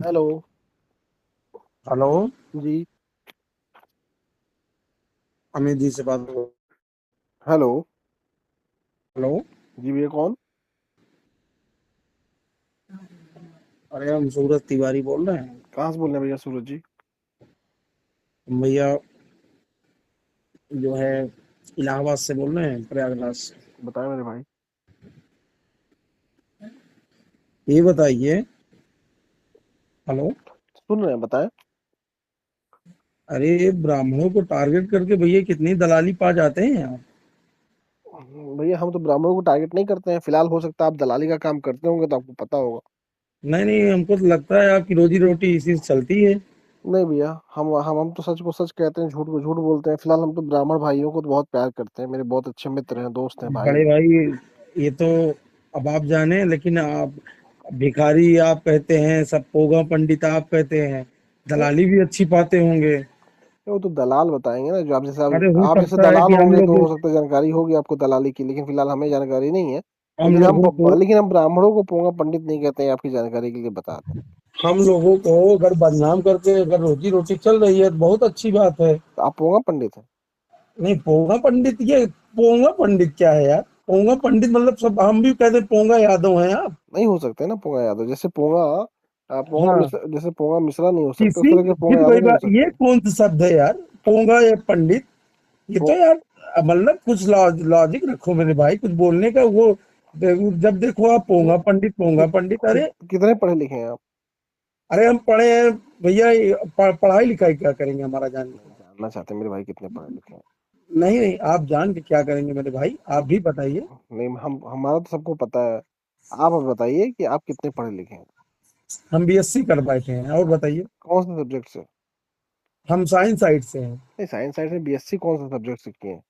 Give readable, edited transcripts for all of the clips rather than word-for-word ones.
Hello. Hello. जी। अमित जी से बात हो। हेलो। हेलो। जी भैया कौन? अरे हम सूरज तिवारी बोल रहे हैं। कहाँ से बोल रहे हैं भैया सूरज जी? भैया जो है इलाहाबाद से बोल रहे हैं, प्रयागराज से। बताएं मेरे भाई। ये बताइए। हेलो। सुन रहे हैं, बताएं। अरे ब्राह्मणों को टारगेट करके भैया कितनी दलाली पा जाते हैं आप। भैया हम तो ब्राह्मणों को टारगेट नहीं करते हैं। फिलहाल हो सकता है आप दलाली का काम करते होंगे तो आपको पता होगा। नहीं नहीं, हमको तो लगता है आपकी रोजी रोटी इसी से चलती है। नहीं भैया, हम तो सच को सच कहते हैं, झूठ को झूठ बोलते हैं। फिलहाल हम तो ब्राह्मण भाइयों को तो बहुत प्यार करते हैं। मेरे बहुत अच्छे मित्र हैं, दोस्त हैं, भाई बड़े हैं। भाई, ये तो अब आप जाने, लेकिन आप भिखारी आप कहते हैं, सब पोगा पंडित आप कहते हैं, नहीं, दलाली भी अच्छी पाते होंगे। वो तो दलाल बताएंगे ना। जो आप जैसे अरे हो आप जैसे सकता है दलाल कि हम होंगे तो लोग हो सकता है जानकारी होगी आपको दलाली की, लेकिन फिलहाल हमें जानकारी नहीं है। हम लोगों को लेकिन हम ब्राह्मणों को पोंगा पंडित नहीं कहते हैं, आपकी जानकारी के लिए बता दें। हम लोगों को अगर बदनाम करके अगर रोजी रोटी चल रही है तो बहुत अच्छी बात है। तो आप पोंगा पंडित हैं? नहीं, पोंगा पंडित, ये पोंगा पंडित क्या है यार? पोंगा पंडित मतलब सब हम भी कहते पोंगा यादव हैं आप। नहीं हो सकते ना पोंगा यादव जैसे पोंगा। पोंगा हाँ। मिश्रा, जैसे पोंगा मिश्रा नहीं हो सकते, उस किसी तरह के पोंगा फिर यादव वही नहीं हो बात, ये सकते। कौन सा शब्द है यार? पोंगा या पंडित? ये तो पो, यार मतलब कुछ लॉजिक रखो मेरे भाई, कुछ बोलने का वो। जब देखो आप कि, पोंगा पंडित कि, पोंगा पंडित, कि, अरे। कितने पढ़े लिखे हैं आप? अरे हम पढ़े हैं भैया, ये पढ़ाई लिखाई क्या करेंगे हमारा जान नहीं के? जानना चाहते मेरे भाई कितने पढ़े लिखे हैं। नहीं नहीं, आप जान के क्या करेंगे मेरे भाई, आप भी बताइए। नहीं, हम हमारा तो सबको पता है। आप अब बताइए कि आप कितने पढ़े लिखे हैं। हम बीएससी कर बैठे हैं, और बताइए। कौन से सब्जेक्ट से? हम साइंस साइड से हैं। नहीं, साइंस साइड में बीएससी कौन से सब्जेक्ट से किए हैं?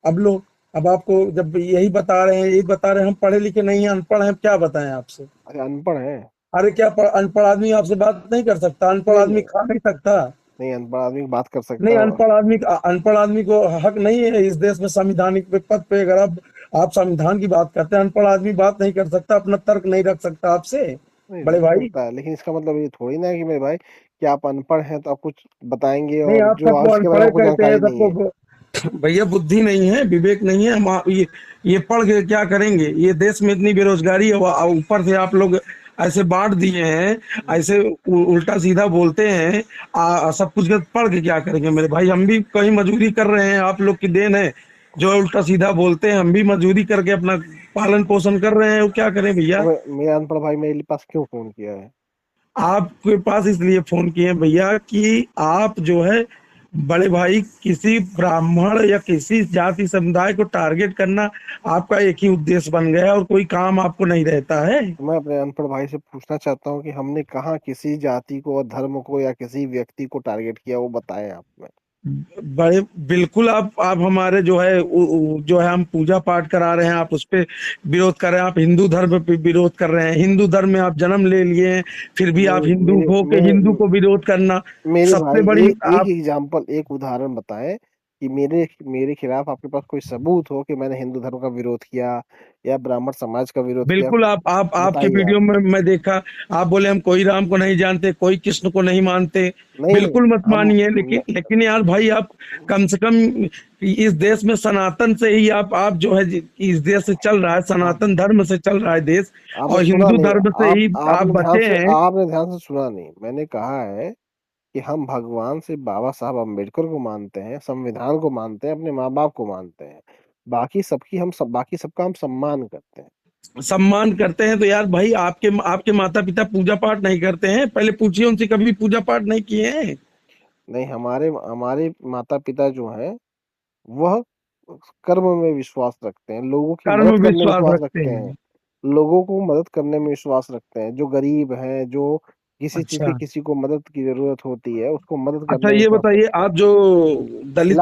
अब लो, अब आपको जब यही बता रहे हैं, यही बता रहे हैं हम पढ़े लिखे नहीं हैं, अनपढ़ हैं, क्या बताएं आपसे? अरे अनपढ़ हैं। अरे क्या अनपढ़ आदमी आपसे बात नहीं कर सकता? अनपढ़ नहीं आदमी नहीं। खा नहीं सकता? नहीं, अनपढ़ आदमी की बात कर सकता नहीं, है। अनपढ़ आदमी को हक नहीं है इस देश में संविधानिक पद पे। अगर आप संविधान की बात करते हैं, अनपढ़ आदमी बात नहीं कर सकता, अपना तर्क नहीं रख सकता आपसे। नहीं बड़े रख भाई, सकता है, लेकिन इसका मतलब ये थोड़ी ना है कि मेरे भाई कि आप अनपढ़ हैं तो आप कुछ बताएंगे नहीं और आप जो सबको आज के बारे में अनपढ़ आपको कहते हैं जानकारी नहीं है। सबको। भैया बुद्धि नहीं है, विवेक नहीं है, हम ये पढ़ के क्या करेंगे? ये देश में इतनी बेरोजगारी है, ऊपर से आप लोग ऐसे बांट दिए हैं, ऐसे उल्टा सीधा बोलते हैं। सब कुछ के पढ़ के क्या करेंगे मेरे भाई? हम भी कहीं मजदूरी कर रहे हैं, आप लोग की देन है। जो उल्टा सीधा बोलते हैं, हम भी मजदूरी करके अपना पालन पोषण कर रहे हैं, वो क्या करें तो भैया? मेरे अनपढ़ भाई मेरे पास क्यों फोन किया है? आपके पास इसलिए फोन किए हैं भैया कि आप जो है, बड़े भाई, किसी ब्राह्मण या किसी जाति समुदाय को टारगेट करना आपका एक ही उद्देश्य बन गया है, और कोई काम आपको नहीं रहता है। तो मैं अपने अनपढ़ भाई से पूछना चाहता हूँ कि हमने कहाँ किसी जाति को और धर्म को या किसी व्यक्ति को टारगेट किया, वो बताएं आप में। बड़े बिल्कुल, आप हमारे जो है जो है हम पूजा पाठ करा रहे हैं, आप उस पे विरोध कर रहे हैं। आप हिंदू धर्म पे विरोध कर रहे हैं, हिंदू धर्म में आप जन्म ले लिए हैं, फिर भी आप मेरे हिंदू मेरे हो के मेरे हिंदू को विरोध करना मेरे सबसे भाई बड़ी एक आप। एग्जाम्पल, एक उदाहरण बताएं कि मेरे मेरे खिलाफ आपके पास कोई सबूत हो कि मैंने हिंदू धर्म का विरोध किया या ब्राह्मण समाज का विरोध किया। बिल्कुल, आप आपके बताइए आप। वीडियो में मैं देखा, आप बोले हम कोई राम को नहीं जानते, कोई कृष्ण को नहीं मानते। नहीं नहीं। बिल्कुल मत हम मानिए, न, लेकिन यार भाई, आप कम से कम इस देश में सनातन से ही आप जो है, इस देश से चल रहा है, सनातन धर्म से चल रहा है देश, आपने और सुना हिंदू नहीं। धर्म से ही आप बचे हैं। आपने ध्यान से सुना नहीं। मैंने कहा है कि हम भगवान से बाबा साहब अम्बेडकर को मानते हैं, संविधान को मानते हैं, अपने माँ बाप को मानते हैं। बाकी सबका हम सम्मान करते हैं। सम्मान करते हैं तो यार भाई, आपके आपके माता पिता पूजा पाठ नहीं करते हैं? पहले पूछिए उनसे, कभी पूजा पाठ नहीं किए हैं? नहीं, हमारे हमारे माता पिता जो हैं वह कर्म में विश्वास रखते हैं, लोगों की कर्म मदद करने में विश्वास विश्वास रखते रखते हैं। हैं। लोगों को मदद करने में विश्वास रखते हैं, जो गरीब हैं, जो किसी चीज की अच्छा। किसी को मदद की जरूरत होती है उसको मदद अच्छा, करने में ये विश्वास बताइए, रखते हैं। आप जो दलित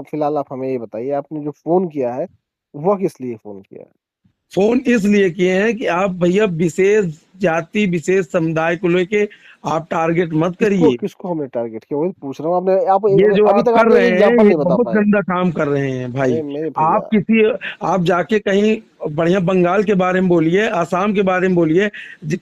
फिलहाल आप हमें ये बताइए, आपने जो फोन किया है वह किस लिए फोन किया है? फोन इसलिए किए हैं कि आप भैया विशेष जाति विशेष समुदाय को लेके आप टारगेट मत किसको करिए। किसको हमने टारगेट किया वही पूछ रहा हूँ। आपने आप ये जो अभी आप तक कर आपने एक रहे हैं, एग्जाम्पल ये नहीं बता बहुत पाए। गंदा काम कर रहे हैं भाई। मेरे आप भैया। किसी आप जाके कहीं बढ़िया बंगाल के बारे में बोलिए, आसाम के बारे में बोलिए,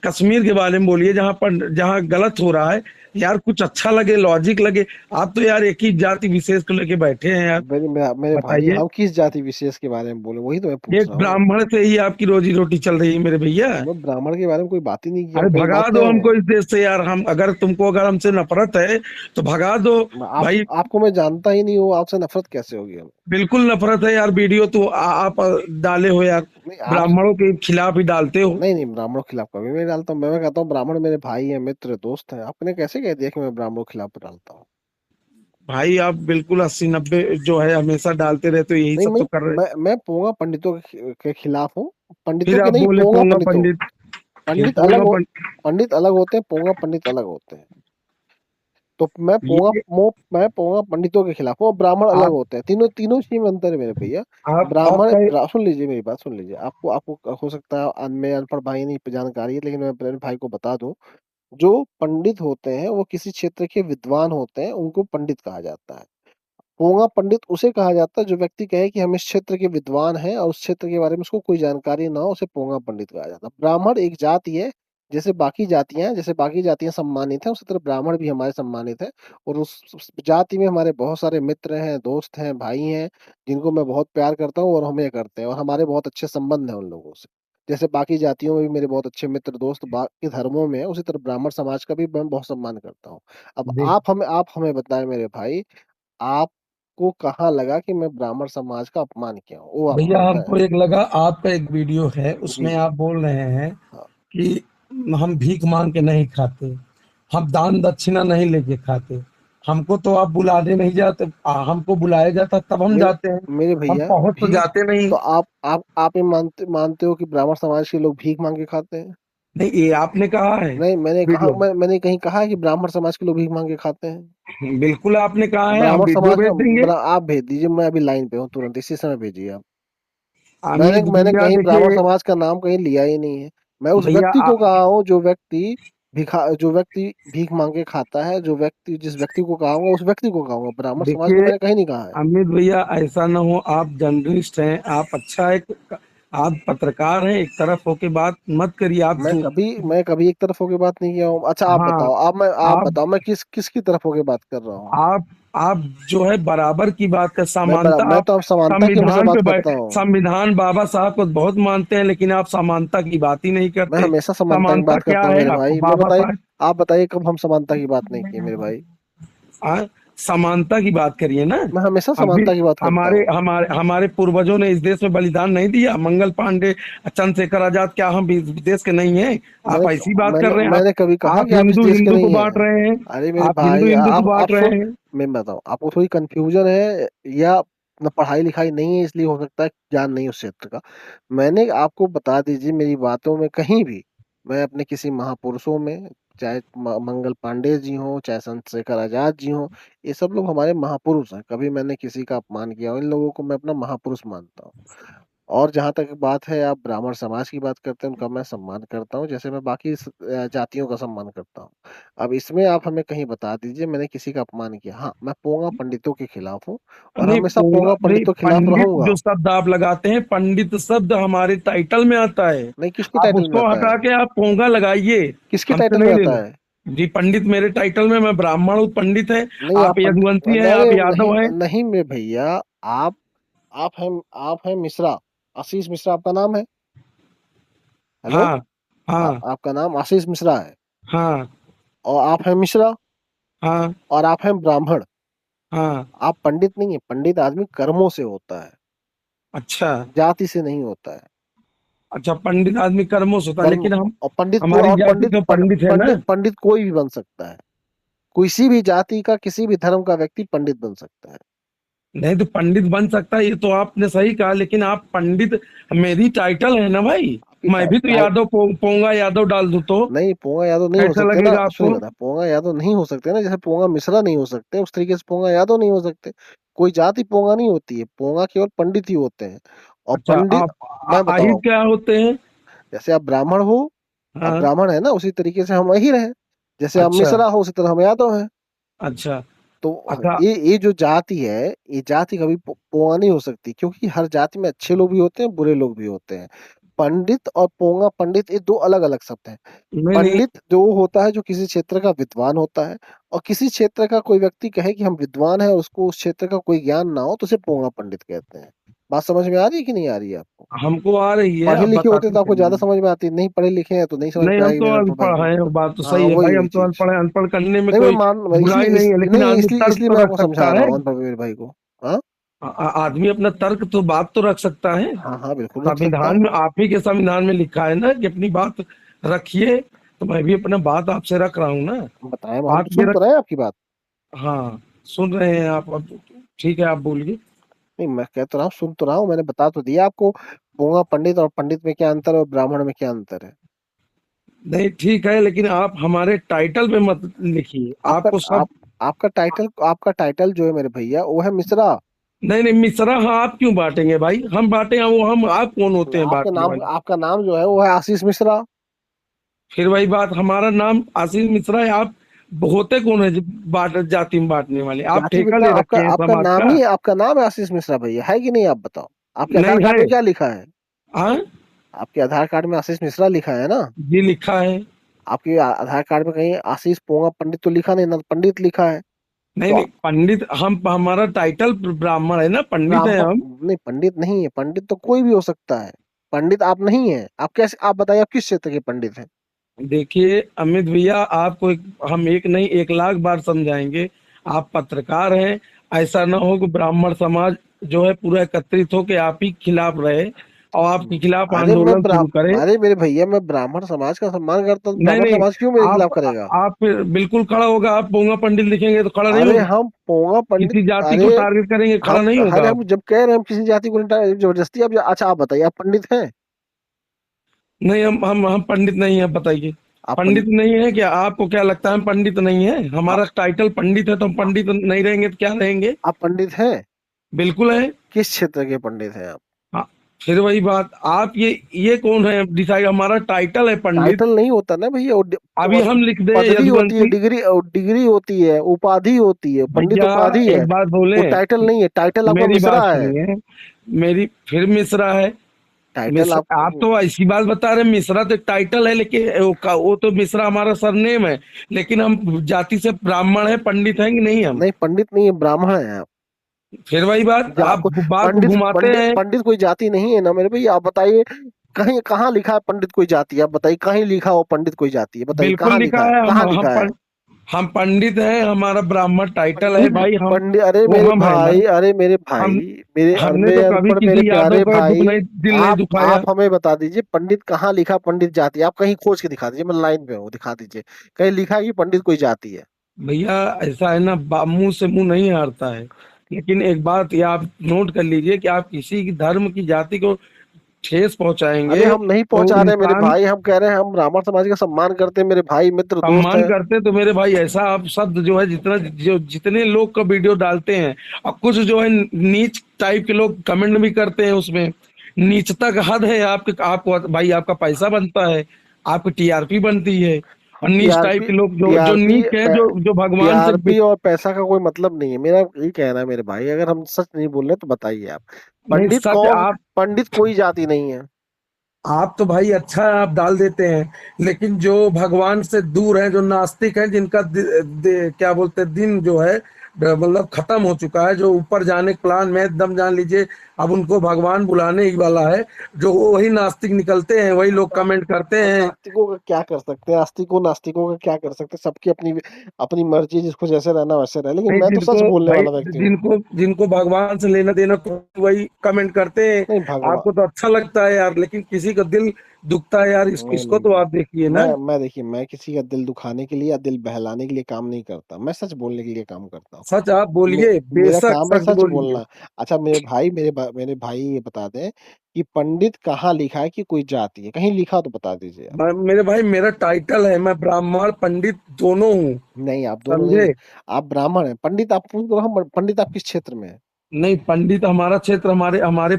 कश्मीर के बारे में बोलिए, जहाँ पर जहाँ गलत हो रहा है यार, कुछ अच्छा लगे, लॉजिक लगे। आप तो यार एक ही जाति विशेष को लेके बैठे हैं यार। मेरे भाई, बताइए, हम किस जाति विशेष के बारे में बोले, वही तो मैं पूछ एक रहा हूँ। ब्राह्मण से ही आपकी रोजी रोटी चल रही है मेरे भैया। मैं ब्राह्मण के बारे में कोई बात ही नहीं की, हम अरे कहीं भगा बात दो करें। हमको इस देश से यार, हम अगर तुमको अगर हमसे नफरत है तो भगा दो आप भाई। आपको मैं जानता ही नहीं हूँ, आपसे नफरत कैसे होगी हमें? बिल्कुल नफरत है यार, वीडियो तो आप डाले हो यार, नहीं आप, ब्राह्मणों के खिलाफ ही डालते हो। नहीं नहीं, ब्राह्मणों के खिलाफ कभी मैं डालता हूँ? मैं कहता हूँ ब्राह्मण मेरे भाई हैं, मित्र, दोस्त हैं। आपने कैसे कह दिया कि मैं ब्राह्मणों के खिलाफ डालता हूँ? भाई आप बिल्कुल 80-90 जो है हमेशा डालते रहते हो, यही नहीं सब तो कर रहे। मैं पोंगा पंडितों के खिलाफ हूँ। पंडितों फिर के आप नहीं, बोले पोंगा पोंगा पंडितों। पंडित। फिर पंडित अलग पोंगा हो, पंडित पंडित अलग होते हैं, पोंगा पंडित अलग होते हैं। तो ये मैं पोंगा पंडितों के खिलाफ हूँ, और ब्राह्मण अलग आप होते हैं। तीनों तीनों चीज में अंतर है मेरे भैया। आपका सुन लीजिए मेरी बात, सुन लीजिए। आपको आपको हो सकता है मैं अनपढ़ भाई नहीं जानकारी है, लेकिन मैं अपने भाई को बता दूं। जो पंडित होते हैं वो किसी क्षेत्र के विद्वान होते हैं, उनको पंडित कहा जाता है। पोंगा पंडित उसे कहा जाता है जो व्यक्ति कहे कि हम इस क्षेत्र के विद्वान हैं और उस क्षेत्र के बारे में उसको कोई जानकारी ना हो, उसे पोंगा पंडित कहा जाता है। ब्राह्मण एक जाति है, जैसे बाकी जातियां सम्मानित हैं, उसी तरह ब्राह्मण भी हमारे सम्मानित है। और उस जाति में हमारे बहुत सारे मित्र हैं, दोस्त हैं, भाई हैं, जिनको मैं बहुत प्यार करता हूँ और हम ये करते हैं, और हमारे बहुत अच्छे संबंध हैं उन लोगों से। जैसे बाकी जातियों में भी मेरे बहुत अच्छे मित्र, दोस्त बाकी धर्मों में है, उसी तरह ब्राह्मण समाज का भी मैं बहुत सम्मान करता हूँ। अब देख आप हमें बताएं मेरे भाई, आपको कहाँ लगा कि मैं ब्राह्मण समाज का अपमान किया हूँ? वो आप भैया, हमें बताएं। हमको एक लगा आपका एक वीडियो है, जी उसमें जी। आप बोल रहे हैं हाँ। कि हम भीख मांग के नहीं खाते, हम दान दक्षिणा नहीं लेके खाते। हमको तो आप बुलाने नहीं जाते, हमको बुलाया जाता तब हम मेरे जाते हैं। मेरे हम भैया, पहुंच तो भीख, जाते नहीं। तो आप ये मानते हो कि ब्राह्मण समाज के लोग भीख मांग के खाते हैं? नहीं, ये आपने कहा है नहीं, वीडियो में। मैंने कहीं कहा है कि ब्राह्मण समाज के लोग भीख मांग के खाते हैं? बिल्कुल आपने कहा है, हम ब्राह्मण वीडियो समाज का भेज देंगे। आप भेज दीजिए, मैं अभी लाइन पे हूँ, तुरंत इसी समय भेजिए आप। अमित मैंने भैया कहीं ब्राह्मण देखिए, समाज का नाम कहीं लिया ही नहीं है। मैं उस भैया व्यक्ति को कहा हूँ जो व्यक्ति भीख मांग के खाता है, जिस व्यक्ति को कहाऊंगा उस व्यक्ति को कहाऊंगा, ब्राह्मण समाज को देखिए मैंने कहीं नहीं कहा है। अमित भैया, ऐसा ना हो, आप जर्नलिस्ट हैं, आप अच्छा एक, आप पत्रकार हैं, एक तरफ होके बात मत करिए आप मैं कभी एक तरफ होके बात नहीं किया हूँ। अच्छा आप हाँ, बताओ, आप आप बताओ मैं किसकी तरफ होके बात कर रहा हूँ? आप आप जो है बराबर की बात कर, समानता मैं आप तो अब समानता की हमेशा संविधान बात पे करता हूँ। संविधान बाबा साहब को बहुत मानते हैं, लेकिन आप समानता की बात ही नहीं मैं करते। हमेशा समानता की समानता बात क्या करता हूँ है मेरे आपको भाई। मैं बाबा बताइए, साहब? आप बताइए कब हम समानता की बात नहीं की मेरे भाई? आ, समानता की बात करिए ना। मैं हमेशा हम भी, समानता की बात करता हमारे हूँ। हमारे हमारे पूर्वजों ने इस देश में बलिदान नहीं दिया? मंगल पांडे, चंद्रशेखर आजाद, क्या हम इस देश के नहीं हैं? आप ऐसी बात कर रहे हैं। मैंने कभी कहा आप कि आप इस हिंदू देश के हिंदू को नहीं बांट हैं? रहे हैं। अरे मेरे आप हिंदू भाई, हिंदू को बांट रहे हैं। मैं बताऊं आपको, थोड़ी कंफ्यूजन है, या न पढ़ाई लिखाई नहीं है, इसलिए हो सकता है ज्ञान नहीं उस क्षेत्र का। मैंने आपको बता दीजिए मेरी बातों में कहीं भी, मैं अपने किसी महापुरुषों में, चाहे मंगल पांडे जी हो, चाहे चंद्रशेखर आजाद जी हो, ये सब लोग हमारे महापुरुष हैं। कभी मैंने किसी का अपमान किया हो? इन लोगों को मैं अपना महापुरुष मानता हूँ। और जहाँ तक बात है, आप ब्राह्मण समाज की बात करते हैं, उनका मैं सम्मान करता हूँ, जैसे मैं बाकी जातियों का सम्मान करता हूँ। अब इसमें आप हमें कहीं बता दीजिए मैंने किसी का अपमान किया? हाँ, मैं पोंगा पंडितों के खिलाफ हूँ, और नहीं हमेशा पोंगा पोंगा नहीं, पंडितों के खिलाफ पंडित रहूंगा। जो शब्द आप लगाते हैं, पंडित शब्द हमारे टाइटल में आता है। नहीं, किसके आप टाइटल में उसको आता हटा है? के आप पोंगा लगाइए, किसके हमसे टाइटल में नहीं आता लेना। है? जी, पंडित मेरे टाइटल में, मैं ब्राह्मण हूँ, पंडित है। नहीं, आप आप पंडित, यदुवंशी हैं, अरे आप नहीं, यादव हैं। नहीं मेरे भैया, आप आप हैं मिश्रा, आशीष मिश्रा आपका नाम है। हेलो। हाँ हाँ आपका नाम आशीष मिश्रा है, हाँ और आप हैं मिश्रा, हाँ और आप हैं ब्राह्मण। हाँ। आप पंडित नहीं है। पंडित आदमी कर्मों से होता है, अच्छा जाति से नहीं होता है। अच्छा, पंडित आदमी कर्मों से होता है, कर्म, लेकिन हम, और पंडित को, हमारी जाति तो पंडित है ना। पंडित कोई भी बन सकता है। किसी भी जाति का, किसी भी धर्म का व्यक्ति पंडित बन सकता है। नहीं तो पंडित बन सकता है, ये तो आपने सही कहा, लेकिन आप पंडित मेरी टाइटल है ना भाई। आपकी मैं भी तो यादव, पोंगा यादव डाल दूं तो नहीं, पोंगा यादव नहीं हो कैसा सकते ना। लगेगा सुनिए आपको? बता, पोंगा यादव नहीं हो सकते ना, जैसे पोंगा मिश्रा नहीं हो सकते, उस तरीके से पोंगा यादव नहीं हो सकते। कोई जाति पोंगा नहीं होती है, पोंगा केवल पंडित ही होते हैं। और अच्छा, पंडित, आप मैं आहिर बताऊं, क्या होते हैं? जैसे आप ब्राह्मण हो, आप हाँ। ब्राह्मण है ना, उसी तरीके से हम वही रहे। जैसे आप अच्छा मिश्रा हो, उसी तरह हम यादव हैं। अच्छा, तो अच्छा, ये जो जाति है, ये जाति कभी पोंगा नहीं हो सकती, क्योंकि हर जाति में अच्छे लोग भी होते हैं, बुरे लोग भी होते हैं। पंडित और पोंगा पंडित ये दो अलग अलग शब्द हैं। नहीं नहीं, पंडित जो होता है, जो किसी क्षेत्र का विद्वान होता है, और किसी क्षेत्र का कोई व्यक्ति कहे कि हम विद्वान है और उसको उस क्षेत्र का कोई ज्ञान ना हो, तो उसे पोंगा पंडित कहते हैं। बात समझ में आ रही है कि नहीं आ रही है आपको? हमको आ रही है, पढ़े आप लिखे होते बताते तो आपको ज्यादा चलिए। समझ में आती, नहीं पढ़े लिखे हैं तो नहीं समझ नहीं, में हम आएगी तो मेरे अनपढ़ भाई अनपढ़ को। हैं, बात तो हाँ, सही है भाई, वही हम तो चीज। अनपढ़ हैं, अनपढ़ करने में नहीं, मैं कोई मान बुराई नहीं है, लेकिन नहीं, आदमी तर्क इसलिए तो मैं रख आपको समझा सकता रहा है। हूँ अनपढ़ मेरे भाई को। हाँ, आदमी अपना तर्क तो, बात तो रख सकता है। हाँ, हाँ, बिल्कुल रख सकता संविधान है। में, आप ही के संविधान में लिखा है ना कि अपनी बात रखिए, तो मैं भी अपना बात आपसे रख रहा हूँ ना। बताएं, हम बात तो ये सुन तो रख, रहे हैं आपकी बात। हाँ, सुन रहे हैं आप अब। ठीक है, आप बोलिए। नहीं, मैं कह तो रहा हूँ, सुन तो रहा हूँ, मैंने बता तो दिया आपको। पोंगा पंडित और पंडित में क्या अंतर है और ब्राह्मण में क्या अंतर है। नहीं ठीक है, लेकिन आप हमारे टाइटल पे मत लिखिए, आपका आपको सब। आप आपका टाइटल जो है मेरे भैया, वो है मिश्रा। नहीं नहीं, मिश्रा हाँ, आप क्यों बांटेंगे भाई, हम बांटे हैं वो, हम, आप कौन होते हैं बांटने वाले? आपका नाम जो है वो है आशीष मिश्रा। फिर वही बात, हमारा नाम आशीष मिश्रा है, आप होते कौन है जो बांट, जाति में बांटने वाले? आप जाति ठेका बेटा, ले आपका रखे हैं आपका समाज नाम का? ही आपका नाम है आशीष मिश्रा भैया, है कि नहीं? आप बताओ, आपके आधार नहीं कार्ड है। में क्या लिखा है? हाँ, आपके आधार कार्ड में आशीष मिश्रा लिखा है ना? ये लिखा है। आपके आधार कार्ड में कहीं आशीष पोंगा पंडित तो लिखा नहीं ना, पंडित लिखा है। नहीं तो नहीं, पंडित हम, हमारा टाइटल ब्राह्मण है ना, पंडित है ब्राह्मण हम। नहीं, पंडित नहीं है, पंडित तो कोई भी हो सकता है। पंडित आप नहीं है, आप कैसे, आप बताइए आप किस क्षेत्र के पंडित हैं? देखिए अमित भैया, आपको हम एक नहीं 1 लाख बार समझाएंगे, आप पत्रकार हैं। ऐसा ना हो कि ब्राह्मण समाज जो है पूरा एकत्रित हो के आप ही खिलाफ रहे और आपके खिलाफ अरे मैं आंदोलन शुरू करे। अरे मेरे भैया, मैं ब्राह्मण समाज का सम्मान करता हूँ, नहीं ब्राह्मण नहीं, समाज क्यों मेरे खिलाफ आप करेगा? आप फिर बिल्कुल खड़ा होगा, आप पोंगा पंडित लिखेंगे तो खड़ा नहीं अरे होगा। हम पोंगा पंडित। किसी जाति अरे को टारगेट करेंगे, खड़ा हम नहीं होगा अरे आप। हम जब कह रहे हैं हम किसी जाति को नहीं, जबरदस्ती आप अच्छा आप बताइए, आप पंडित हैं? नहीं, हम पंडित नहीं है, बताइए। आप पंडित पंडित नहीं है क्या? आपको क्या लगता है हम पंडित नहीं है? आप, हमारा टाइटल पंडित है, तो हम पंडित नहीं रहेंगे तो क्या रहेंगे? आप पंडित हैं? बिल्कुल है। किस क्षेत्र के पंडित हैं आप? हाँ, फिर वही बात, आप ये कौन है डिसाइड? हमारा टाइटल है पंडित। टाइटल नहीं होता ना भैया, अभी हम लिख दें पदवी होती है, यदुवंशी। डिग्री होती है, उपाधि होती है, पंडित भैया उपाधि है। एक बात बोले, वो टाइटल नहीं है, टाइटल आपका मेरी बात मिश्रा है। सुनिए, मेरी फिर मिश्रा है। टाइटल मिश्रा, आप आप तो ऐसी बात बता रहे हैं, मिश्रा तो एक टाइटल है, लेकिन वो तो मिश्रा हमारा सरनेम है। लेकिन हम जाति से ब्राह्मण है, पंडित हैं कि नहीं हम? नहीं, पंडित नहीं है, ब्राह्मण है आप। फिर वही बात, आप आपको बात को पंडित घुमाते पंडित हैं। पंडित कोई जाति नहीं है ना मेरे भैया, आप बताइए। कहीं कहाँ लिखा है पंडित कोई जाति है? आप बताइए, कहीं लिखा हो पंडित कोई जाति है? बताइए बिल्कुल कहाँ लिखा लिखा है, है, कहाँ लिखा है? हम पंडित हैं, हमारा ब्राह्मण टाइटल है पंडित भाई, हम पंडित वो हम है ना। अरे मेरे भाई, हम हमने मेरे तो कभी अनपढ़ मेरे किसी यादव प्यारे का दुख भाई। नहीं, दिल नहीं दुखाया। आप हमें बता दीजिए, पंडित कहाँ लिखा पंडित जाति? आप कहीं खोज के दिखा दीजिए, मैं लाइन पे हूँ, दिखा दीजिए कहीं लिखा है कि पंडित कोई जाति है। भैया ऐसा है ना, मुंह से मुंह नहीं हारता है। लेकिन एक बात ये आप नोट कर लीजिए कि आप किसी की धर्म की जाति को ठेस अरे पहुंचाएंगे हम नहीं तो पहुंचा रहे मेरे इंसान। भाई, हम कह रहे हैं हम ब्राह्मण समाज का सम्मान करते हैं, मेरे भाई मित्र दोस्त सम्मान हैं। करते तो मेरे भाई, ऐसा आप शब्द जो है, जितना जो जितने लोग का वीडियो डालते हैं, और कुछ जो है नीच टाइप के लोग कमेंट भी करते हैं उसमें। नीचता का हद है आपके, आपको भाई आपका पैसा बनता है, आपकी टीआरपी बनती है, और हम नीच टाइप टीआरपी के लोग जो टीआरपी नीच है, जो भगवान से टीआरपी और पैसा का कोई मतलब नहीं है, मेरा यही कहना है मेरे भाई, अगर हम सच नहीं बोल रहे तो बताइए आप। नहीं, पंडित सच कौन? आप पंडित कोई जाति नहीं है। आप तो भाई अच्छा है, आप डाल देते हैं, लेकिन जो भगवान से दूर हैं, जो नास्तिक हैं, जिनका क्या बोलते हैं, दिन जो है मतलब खत्म हो चुका है, जो ऊपर जाने के प्लान में एकदम, जान लीजिए अब उनको भगवान बुलाने ही वाला है, जो वही नास्तिक निकलते हैं, वही लोग कमेंट करते अब हैं। नास्तिकों का क्या कर सकते हैं? नास्तिकों का क्या कर सकते हैं? सबकी अपनी अपनी मर्जी, जिसको जैसे रहना वैसे रहे, लेकिन नहीं, मैं तो जिनको सच बोलने भाई, वाला व्यक्ति हूँ। जिनको जिनको भगवान से लेना देना, तो वही कमेंट करते हैं। नहीं, भगवान। आपको तो अच्छा लगता है यार, लेकिन किसी का दिल दुखता है यार, नहीं, इसको तो नहीं, आप देखिए ना। मैं देखिए, मैं किसी का दिल दुखाने के लिए या दिल बहलाने के लिए काम नहीं करता, मैं सच बोलने के लिए काम करता हूँ। सच आप मे, बोलिए, मेरा बेशक काम है सच सच बोलिए। बोलना। अच्छा मेरे भाई, मेरे भाई ये बता दें कि पंडित कहाँ लिखा है कि कोई जाति है? कहीं लिखा तो बता दीजिए आप। मेरे भाई, मेरा टाइटल है, मैं ब्राह्मण पंडित दोनों हूँ। नहीं, आप दोनों नहीं। समझे? आप ब्राह्मण हैं, पंडित आप पूछ रहा हूँ, पंडित आप किस क्षेत्र में है? नहीं, पंडित हमारा क्षेत्र, हमारे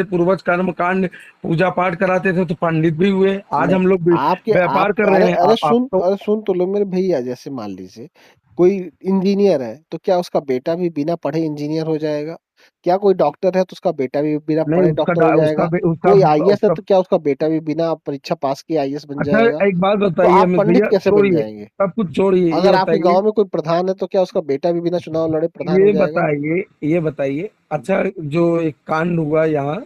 पूर्वज कर्म कांड पूजा पाठ कराते थे, तो पंडित भी हुए। आज नहीं, हम लोग आपके व्यापार आप कर अरे रहे हैं, आप तो। अरे सुन तो लो मेरे भैया, जैसे मान लीजिए कोई इंजीनियर है तो क्या उसका बेटा भी बिना पढ़े इंजीनियर हो जाएगा? क्या कोई डॉक्टर है तो उसका बेटा भी बिना नहीं पढ़े उसका डॉक्टर हो जाएगा? कोई आईएएस है उसका तो क्या उसका बेटा भी बिना परीक्षा पास किए आईएएस बन अच्छा जाएगा? एक बात तो बताइए आप अमित पंडित भैया, कैसे बन छोड़िए जाएंगे? सब कुछ छोड़िए, ये अगर आपके बताइए, गांव में कोई प्रधान है तो क्या उसका बेटा भी बिना चुनाव लड़े प्रधान हो ये जाएगा? बताइए, ये बताइए, अच्छा जो एक कांड हुआ यहाँ,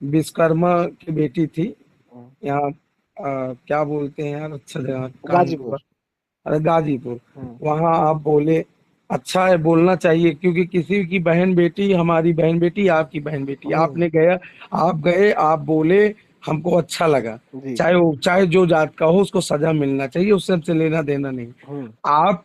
विश्वकर्मा की बेटी थी हम्म, यहाँ, क्या बोलते हैं यार, अच्छा जगह कांड हुआ, गाजीपुर। अरे गाजीपुर, हम्म, वहां आप बोले, अच्छा है बोलना चाहिए, क्योंकि किसी की बहन बेटी, हमारी बहन बेटी, आपकी बहन बेटी, हम्म, आपने गया, आप गए, आप बोले, हमको अच्छा लगा, जी। चाहे वो चाहे जो जात का हो उसको सजा मिलना चाहिए, उससे हमसे लेना देना नहीं। हम्म, आप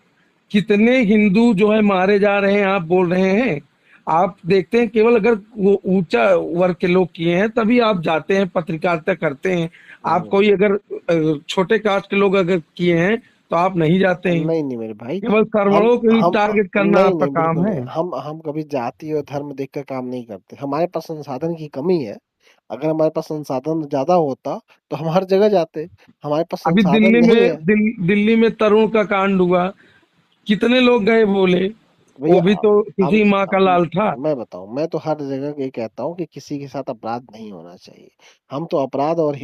कितने हिंदू जो है मारे जा रहे हैं आप बोल रहे हैं, आप देखते हैं केवल अगर वो ऊंचा वर्ग के लोग किए हैं तभी आप जाते हैं पत्रकारिता करते हैं, आप हम्म। कोई अगर छोटे कास्ट के लोग अगर किए हैं तो आप नहीं जाते हैं, नहीं नहीं मेरे भाई। केवल हम सरवणों को ही हम टारगेट करना नहीं आपका नहीं काम बिल्कुल नहीं, है। हम कभी जाति और धर्म देखकर काम नहीं करते। हमारे पास संसाधन की कमी है। अगर हमारे पास संसाधन ज्यादा होता तो हम हर जगह जाते। हमारे पास अभी संसाधन नहीं है। दिल्ली में तरुण का कांड हुआ, कितने लोग गए बोले, वो भैया भी तो अब किसी माँ का लाल था। मैं बताऊं, मैं तो हर जगह ये कहता हूँ कि किसी के साथ अपराध नहीं होना चाहिए। हम तो अपराध और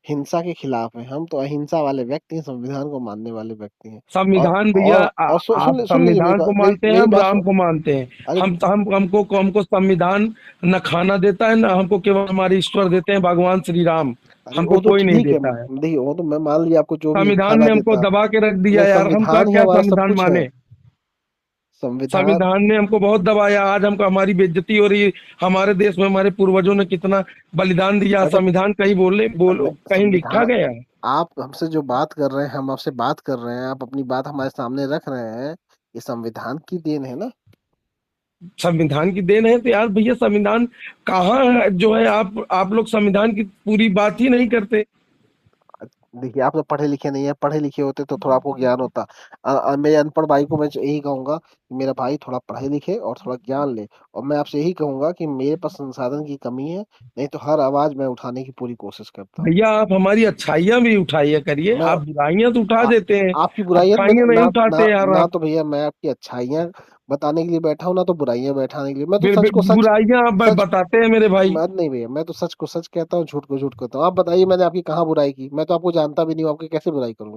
हिंसा के खिलाफ हैं। हम तो अहिंसा वाले व्यक्ति हैं, संविधान को मानने वाले व्यक्ति हैं। और संविधान भैया, और आप सुन लीजिए मेरी संविधान को बात, मानते हैं, मेरी हम बात राम सुन। को मानते हैं। अरे हमको संविधान न खाना देता है, न हमको केवल हमारे ईश्वर देते हैं, भगवान श्री राम, अरे हमको वो तो कोई नहीं ठीक है। देता है। देखिए वो तो मैं मान लिया आपको जो भी संविधान खाना ने हमको देता। दबा के रख दिया नहीं, यार, हम का संविधान ही क्या हमारा सब संविधान कुछ है। माने। संविधान। संविधान ने हमको बहुत दबाया, आज हमको हमारी बेइज्जती हो रही है, हमारे देश में हमारे पूर्वजों ने कितना बलिदान दिया, अरे संविधान कहीं कहीं लिखा संविधान। गया है? आप हमसे जो बात कर रहे हैं, हम आपसे बात कर रहे हैं, आप अपनी बात हमारे सामने रख रहे हैं। ये संविधान की देन है ना। संविधान की देन है तो यार भैया, संविधान कहाँ है जो है, आप लोग संविधान की पूरी बात ही नहीं करते। देखिए आप तो पढ़े लिखे नहीं है। पढ़े लिखे होते तो थोड़ा आपको ज्ञान होता। मेरे अनपढ़ भाई को मैं यही कहूंगा कि मेरा भाई थोड़ा पढ़े लिखे और थोड़ा ज्ञान ले। और मैं आपसे यही कहूंगा कि मेरे पास संसाधन की कमी है, नहीं तो हर आवाज मैं उठाने की पूरी कोशिश करता हूँ। भैया आप हमारी अच्छाइयाँ भी उठाइए करिए, मैं आप बुराइयां तो उठा आ, देते हैं, आपकी बुराइयां तो अच्छाइयां नहीं ना उठाते यार ना आप। तो भैया मैं आपकी अच्छाइयां बताने के लिए बैठा हूँ, ना तो बुराइयां बैठाने के लिए। मैं तो फिर सच को सच। बुराइयां आप सच। बताते हैं मेरे भाई। मैं नहीं भैया, मैं तो सच को सच कहता हूँ, झूठ को झूठ कहता हूँ। आप बताइए मैंने आपकी कहाँ बुराई की? मैं तो आपको जानता भी नहीं हूँ, आपकी कैसे बुराई करूँ?